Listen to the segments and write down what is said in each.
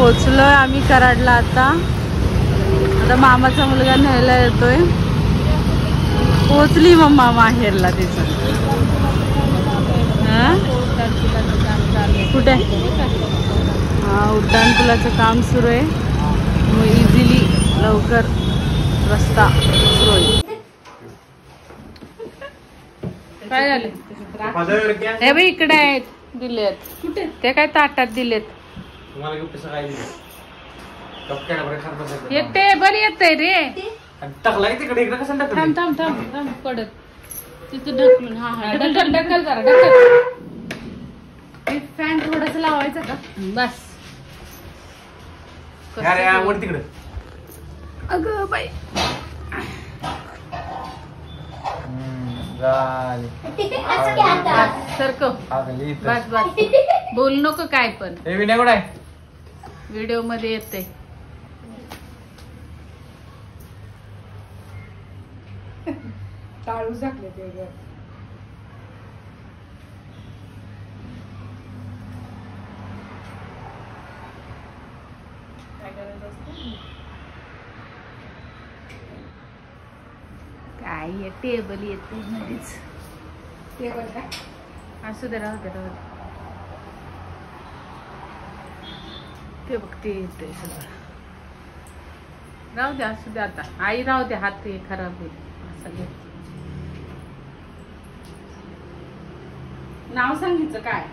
पोचलोय आम्ही कराडला आता मामाचा मुलगा न्यायला येतोय. पोचली मम्मा माहेरला तिचं. कुठे? हा उड्डाणपुलाचं काम सुरू आहे. मग इझिली लवकर रस्ता सुरू होईल. काय झाले? हे बाई इकडे आहेत दिलेत. कुठे? ते काय ताटात दिलेत. येते बरी येते रे. थांब थांब थांब थांब पडत तिथं ढकलून. हा हा ढकल ढकल जरा ढकल. फॅन थोडस लावायचं का? बस. तिकडे अगं बाई सरकव. बस बस बोल नको काय पण. व्हिडिओ मध्ये येते. टाळूच टाकले ते. काय टेबल येते मध्येच. टेबल काय असू दे राहू दे राहू दे. ते बघते येते सगळं. राहू दे असू दे आता. आई राहू दे. हात हे खराब होईल. असं घे. नाव सांगितलं काय?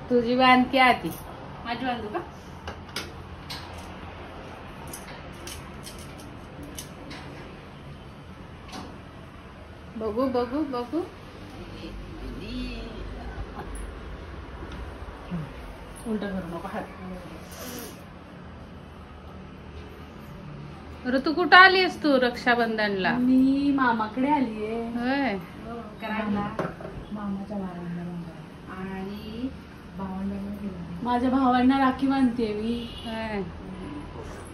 तुझी बांधकी आधी. माझी बांधू का? बघू बघू बघू. उलट करू नको हात. तू कुठं आलीस तू रक्षाबंधनला? मी मामाकडे आलीये. होय. मामाच्या भावांना आणि माझ्या भावांना राखी बांधते मी. होय.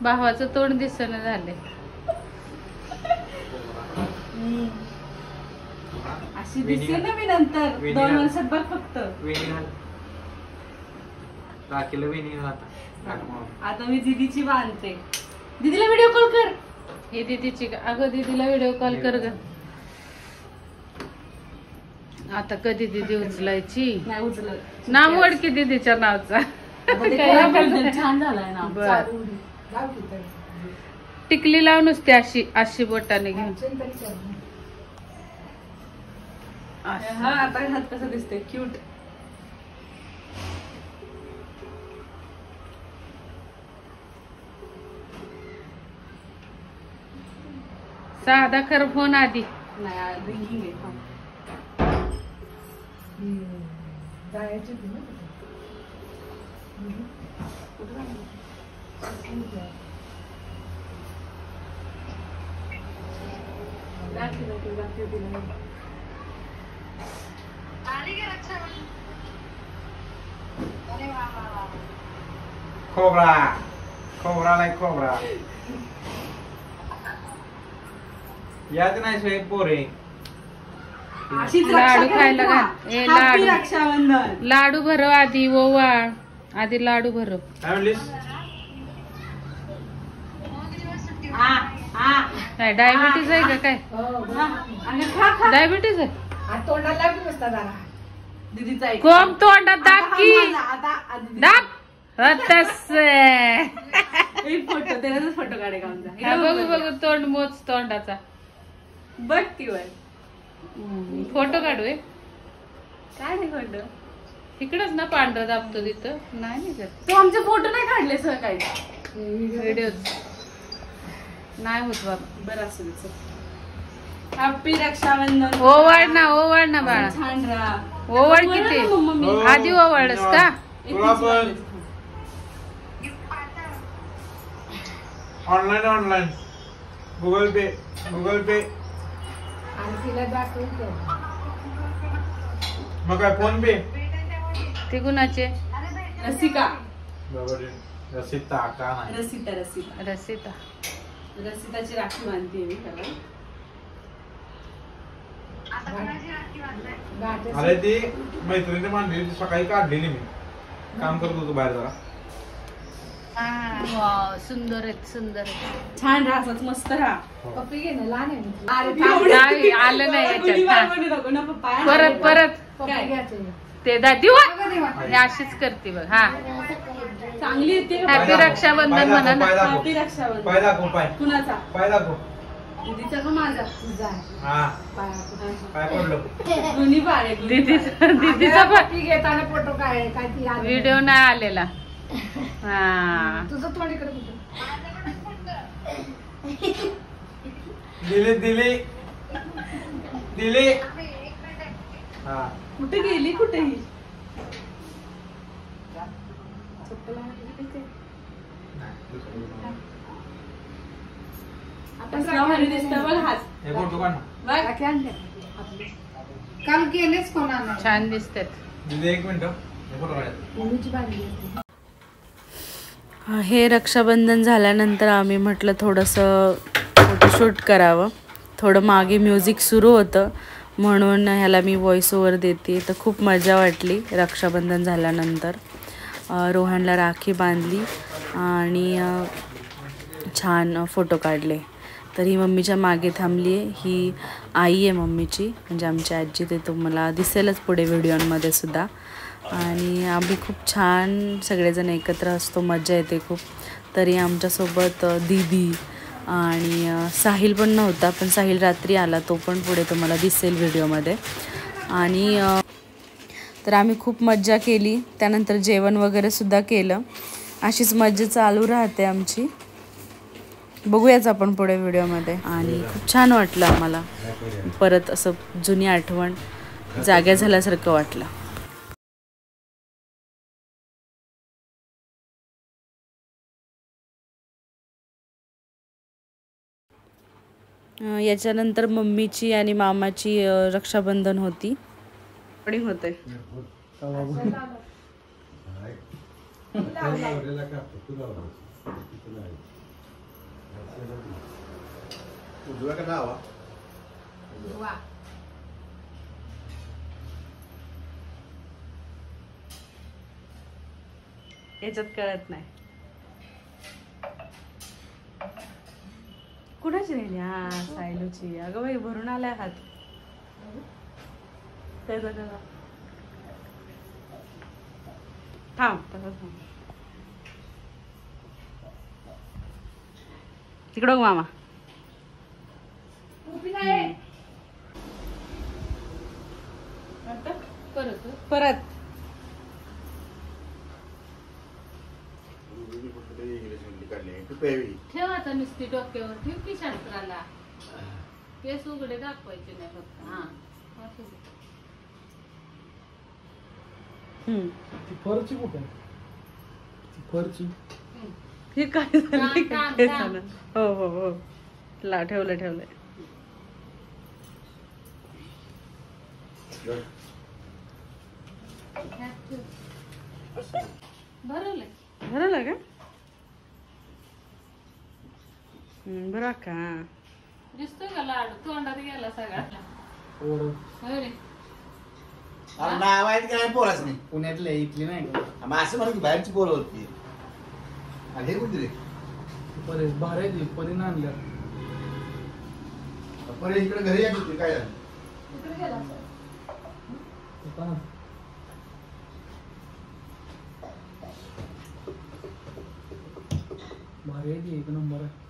भावाचं तोंड दिसणं झालंय. अशी दिसते ना मी नंतर 2 वर्षात बघ फक्त. आता मी दीदीची बांधते. दीदीला व्हिडिओ कॉल कर. हे दीदीची. अगं दीदीला व्हिडिओ कॉल कर ग. आता कधी दीदी उचलायची? नाही उचलत. नाव ओळख की दीदीच्या नावचा. छान झालाय ना. बर. टिकली लाव नुसती अशी अशी बोटाने घेऊन. हा आता हात कसं दिसते क्यूट. साधा कर फोन आधी. नाही रिंगिंग आहे. जायची खोबरा खोबरा नाही खोबरा. याद नाही सोय पोरे. लाडू खायला घाल. ए लाडू. रक्षाबंधन. लाडू भरव आधी. ओवाळ आधी. लाडू भरव. काय म्हणलीस? काय डायबिटीज आहे का काय? डायबिटीज आहे. तोंडाला बसता जरा दीदीचा. कोंब तोंडात दाब की. दाब. फोटो त्याचा फोटो काढे का आमचा. बघू बघू तोंड मोज तोंडाचा. बघ ती वर फोटो काढू. काय नाही फोटो. इकडच ना पांढरा दाबतो तिथं. नाही निघत. तू आमचे फोटो नाही काढले सर काही. व्हिडिओ नाही होत बाबा. बरं असं. हॅपी रक्षाबंधन. ओवाळ ना. ओवाळ ना बाळा. छान राहा. ओवाळ किती आधी ओवाळस का? ऑनलाईन ऑनलाईन गुगल पे गुगल पे. मग काय फोन पे? ते कुणाचे? रसिका. रसिता का नाही? रसिता रसिता रसिता. रसिताची राखी बांधते मी खरं. अरे ती मैत्रिणीने बांधलेली सकाळी काढलेली मी. काम करत होतो बाहेर जरा. वाव, सुंदर आहेत सुंदर आहेत. छान राहा असंच मस्त राहा. पप्पी घे ना, लहान आहे ना. नाही, आलं नाही याच्यात. हा. परत परत ते देऊ हे अशीच करते बघ. हा, चांगली येते. हॅपी रक्षाबंधन म्हणा ना. हॅपी रक्षाबंधन. पाय दाखव, पाय कुणाचा? पाय दाखव. दीदीचा का माझा? तुझा. हा काय पडलं? दोन्ही पाय. दीदीचा पप्पी घेताना फोटो काय काय ती आली. व्हिडिओ नाही आलेला. हा, तुझं तोंड इकडे दिली दिली दिली. हा कुठे गेली? कुठेही हे फोटो काढ ना. काल गेलेच कोणाला. छान दिसतात. दिदी एक मिनिट, हे फोटो काढ. मुलीची बांधली असते. हे रक्षाबंधन झाल्यानंतर आम्ही म्हटलं थोडंसं फोटोशूट करावं. थोडं मागे म्युझिक सुरू होतं म्हणून ह्याला मी व्हॉइस ओव्हर देते. तर खूप मजा वाटली रक्षाबंधन झाल्यानंतर. रोहनला राखी बांधली आणि छान फोटो काढले. तर ही मम्मीच्या मागे थांबली आहे. ही आई आहे मम्मीची, म्हणजे आमची आजी. ते तुम्हाला दिसेलच पुढे व्हिडिओमध्ये सुद्धा. आणि आम्ही खूप छान सगळेजण एकत्र असतो, मजा येते खूप. तरी आमच्यासोबत दीदी आणि साहिल पण नव्हता, पण साहिल रात्री आला. तो पण पुढे तुम्हाला दिसेल व्हिडिओमध्ये. आणि तर आम्ही खूप मज्जा केली. त्यानंतर जेवण वगैरे सुद्धा केलं. अशीच मज्जा चालू राहते आमची. बघूयाच आपण पुढे व्हिडिओमध्ये. आणि खूप छान वाटलं आम्हाला. परत असं जुनी आठवण जाग्या झाल्यासारखं वाटलं. याच्यानंतर मम्मीची आणि मामाची रक्षाबंधन होती. होते याच्यात कळत नाही कुणाची राहिली. हा, सायलूची. अगं बाई, भरून आलाय हात. त्याचा थांब तिकडं मामा. परत परत ठेव आता नुसती डोक्यावर. ठेव की शास्त्राला. केस उघडे दाखवायचे नाही फक्त. हा, फरची कुठे? फरची हे काय झालं? हो हो हो, ठेवलंय ठेवलंय. भरवलं का? बरं का. दिसतोय का लाडू? तोंडात गेला सगळा. नाव आहेत काय पोराच नाही. पुण्यातले इथली नाही का? असं म्हणून बाहेरची पोरं होती. आणि हे कुठे परेश भारे परीने आणल्या. परेश इकडे घरी यायची होती. काय झालं? भारी आहे, एक नंबर आहे.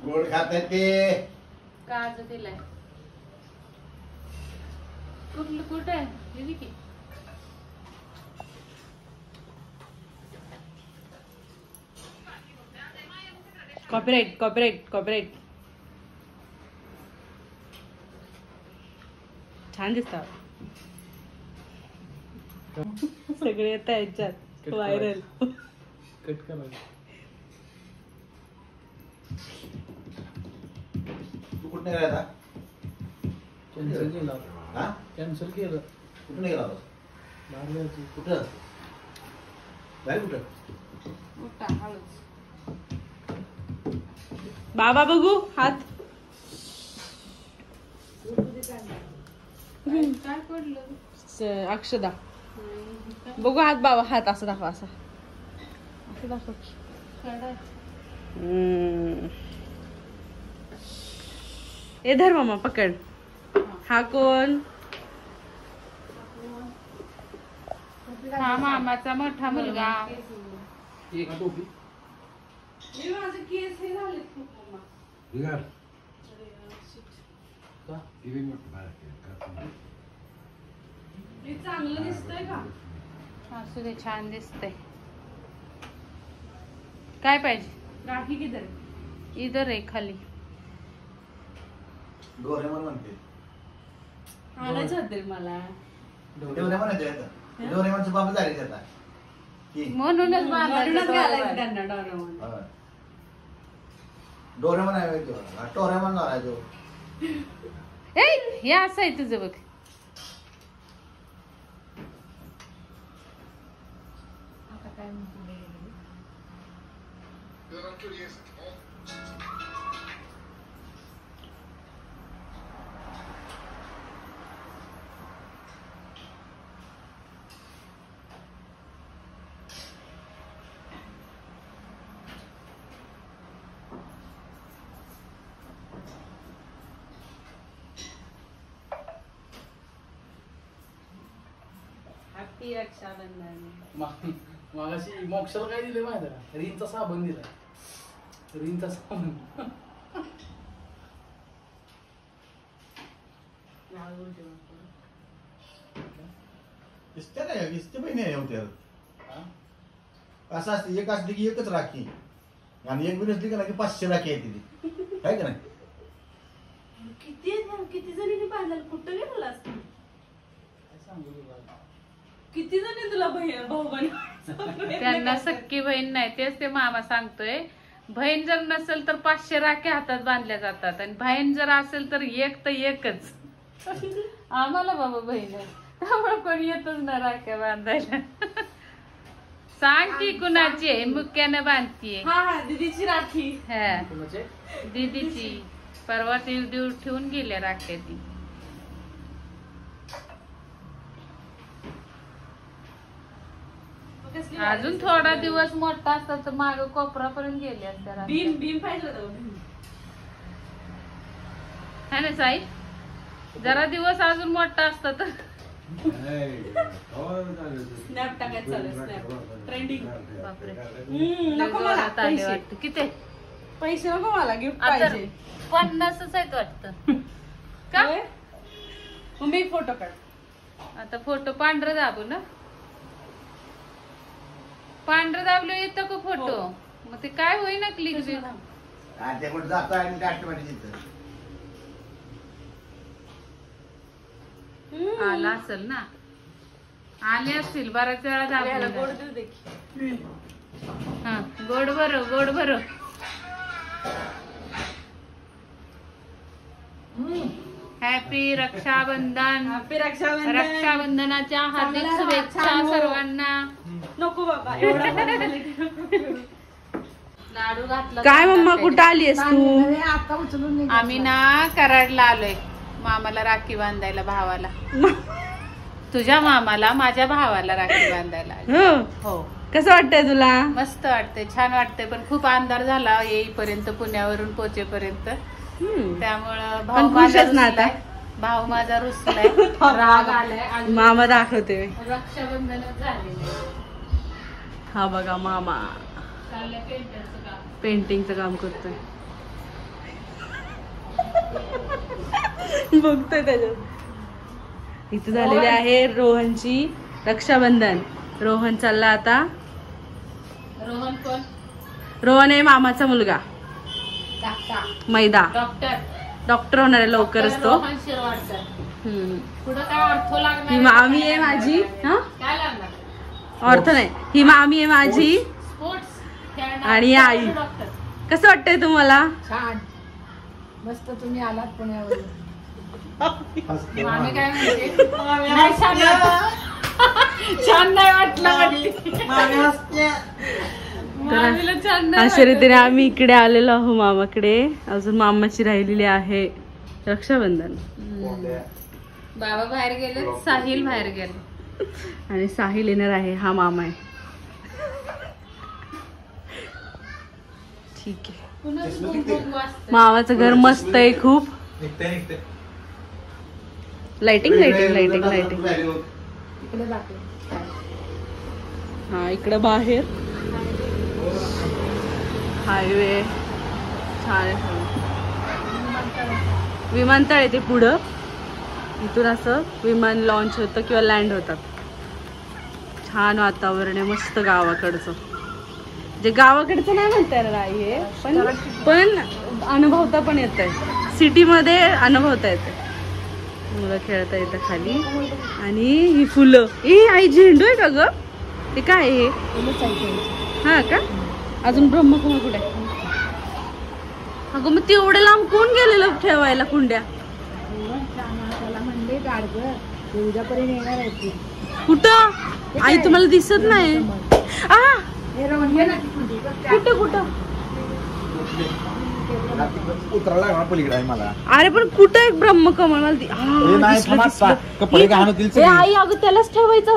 गोड खातात ते. काज दिलाय. कुठं आहे दिदी की? Copyright copyright copyright. छान दिसतात सगळे. येत याच्यात व्हायरल. कट करा. तू कुठं नाही राहता? कॅन्सल केला हा? कॅन्सल केलं. कुठं नाही गेला होतास? बाहेर जायचं. कुठं? बाहेर कुठं? मोठा हळूच. बाबा बघू हात. काय पडलं? अक्षदा बघू हात बाबा. हात असं दाखवा. असं दाखव. ए धर मामा पकड. हा कोण? हा मामाचा मोठा मुलगा. एक टोपी. का? चांगलं दिसतंय का? असू दे, छान दिसतंय. काय पाहिजे? राखी किधर? इधर आहे खाली. डोरेमॉन म्हणते. आणायचं होतं मला. डोरेमॉन येते आता. डोरेमॉनचे बाबा झाले आता. की म्हणूनच म्हणूनच घालायचं बांधायचं. त्यांना डोरेमॉन. हा. डोरेमॉन आहे तो. डोरेमॉन झाला तो. हे असं आहे तुझं बघ. हॅपी रक्षाबंधन. मागाशी मोक्षाला काय दिले माहिती का? रिनचा साबण दिलाय. रिनचा साबण. दिसते नाही दिसते पण नाही होत्या. हा? असं असते एक असते की एकच राखी आणि एक बी नसली का नाही की 500 राखी आहे तिथे. काय का नाही? किती जणींनी पाहिलं? कुठं गेलास तू? काय सांगू तुला? किती जणी तुला भाऊ बहीण? त्यांना सख्खी बहीण नाही, तेच ते मामा सांगतोय. बहीण जर नसेल तर 500 राख्या हातात बांधल्या जातात आणि बहीण जर असेल तर एकच. आम्हाला बाबा बहीण आहे त्यामुळे कोणी येतच ना राख्या बांधायला. सांग की कुणाची आहे? मुक्यानं बांधतीये. हा दीदीची राखी. हा कोणाचे? दीदीची. परवा देव ठेवून गेल्या राख्या ती. अजून थोडा दिवस मोठा असता तर माग कोपरापर्यंत गेले असत्या. भीम पाहिजे होतं. है ना साई? जरा दिवस अजून मोठा असता तर. स्नॅप टाकायचं चालू. Snap trending. बापरे. नको मला जोरात आले पैसे. वाटतं. किती? पैसे नको मला. गिफ्ट आता पाहिजे. 50च आहेत वाटतं. का? होय? मग मी फोटो काढ. आता फोटो पांढरं दाबू ना. पांढरं दाबलं येतं का फोटो? मग ते काय होईना क्लिक बिक. आणि ते कुठं जातो आणि ऑटोमॅटिक तिथं. आला असेल ना. आले असतील बऱ्याच वेळा गोड दाबलं. देऊ दे की. हा गोड भरो. हॅपी रक्षाबंधन. हॅपी रक्षाबंधन. रक्षाबंधनाच्या हार्दिक चांगला राहा, शुभेच्छा छान हो. सर्वांना. नको बाबा एवढा लाडू घातला. काय मम्मा कुठं आलीस तू? आता उचलून निघायचं. आम्ही ना कराडला आलोय मामाला राखी बांधायला. भावाला. तुझ्या मामाला माझ्या भावाला राखी बांधायला आलोय. हो कसं वाटतंय तुला? मस्त वाटतंय, छान वाटतंय. पण खूप अंधार झाला येईपर्यंत, पुण्यावरून पोहोचेपर्यंत. त्यामुळं भाऊ पण माझा खुशच ना आता. रुसलाय. भाऊ माझा रुसलाय. राग आलाय. आणि मामा दाखवते. रक्षाबंधनच झालेलं आहे. हा बघा मामा चाललंय पेंटरचं काम. पेंटिंगचं काम करतोय. बघतोय त्याच्यात. इथे झालेली आहे रोहनची रक्षाबंधन. रोहन चालला आता. रोहन कोण? रोहन आहे मामाचा मुलगा. मैदा. डॉक्टर होणार आहे लवकरच तो. रोहन शिरवाडकर. पुढं काय अर्थ लागणार? ही मामी आहे माझी. हा काय लागणार? अर्थ नाही. ही मामी आहे माझी स्पोर्ट्स आणि आई. डॉक्टर. कसं वाटतंय तुम्हाला? छान मस्त तुम्ही आलात पुण्यावरून. मामी काय म्हणते? नाही, छान वाटलं. छान नाही वाटलं म्हणली. मामीला छान नाही अशा रीतीने आम्ही इकडे आलेलो आहो मामाकडे. अजून मामाची राहिलेली आहे रक्षाबंधन. बाबा बाहेर गेले, साहिल बाहेर गेले. आणि साहिल येणार आहे. हा मामा आहे. ठीक आहे. पुन्हा बुंग वाजतंय. मामाचं घर मस्त आहे खूप. Lighting lighting lighting lighting. इकडे बाकी हा इकडं बाहेर हायवे छान आहे. विमानतळ आहे ते पुढं. इथून असं विमान लॉन्च होतं किंवा लँड होतात. छान वातावरण आहे मस्त गावाकडचं. जे गावाकडचं नाही म्हणता येणार आहे पण अनुभवता पण येत आहे. सिटीमध्ये अनुभवता येते. मुलं खेळता येतं खाली. आणि ही फुलं. ए आई झेंडू आहे का ग? ते काय आहे? हा का? अजून ब्रह्मकुमार कुठे आहे? अगं मग तेवढं लांब कोण गेलेलं ठेवायला कुंड्या? म्हणले गाडगं उद्यापर्यंत येणार आहे ती. कुठं? आई तुम्हाला दिसत नाही. हे रवंडे ना कुठं कुठं? उतरायला लागणार पलीकडे आहे मला. अरे पण कुठं एक ब्रह्मकमळ मला हे नाही, थांबा, कपडे घाण होतील सगळे. आई अगं त्यालाच ठेवायचं